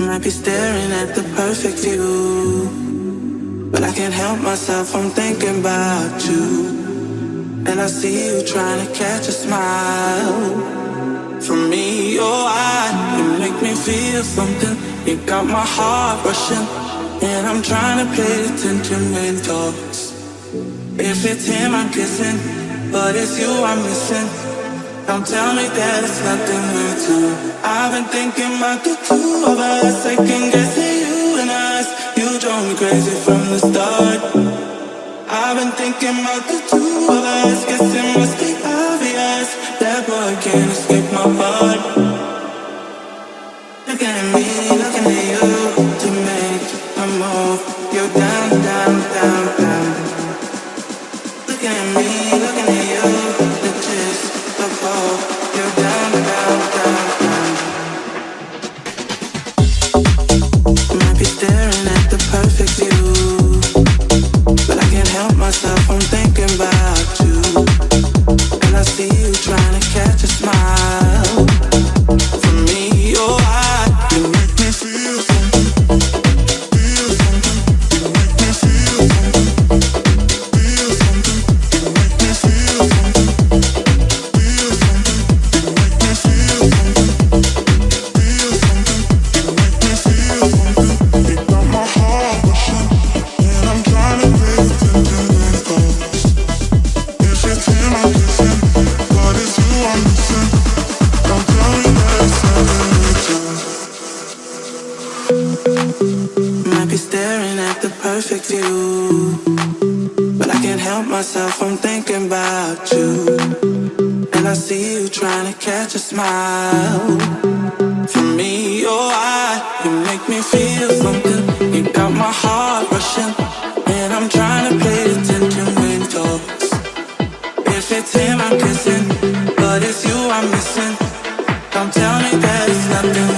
Might be staring at the perfect view, but I can't help myself from thinking about you. And I see you trying to catch a smile from me. Oh, you make me feel something. You got my heart rushing, and I'm trying to pay attention when it talks. If it's him I'm kissing, but it's you I'm missing. Don't tell me that it's nothing we're two. I've been thinking about the two of us, second guessing you and us. You drove me crazy from the start. I've been thinking about the two of us, guess it must be obvious. That boy can't escape my heart. Looking at me, looking at you, to make a move. You're down, down, down, down. Looking at me, looking at you, the gist, the ball. You're down, down, down, down. Might be staring at the perfect view, but I can't help myself from thinking about you. And I see you trying to catch a smile from me. Oh, you make me feel something, feel something. You make me feel something, feel something. You make me feel something, feel something. You make me feel something, feel something. You make me feel something. You got my heart rushing, and I'm trying to pay attention when it goes. If it's him I'm kissing, but it's you I'm missing. Don't tell me that it's nothing with you. Might be staring at the perfect view, but I can't help myself from thinking about you. And I see you trying to catch a smile from me. Oh, you make me feel something. You got my heart rushing, and I'm trying to pay attention when it talks. If it's him I'm kissing, but it's you I'm missing. Don't tell me that it's nothing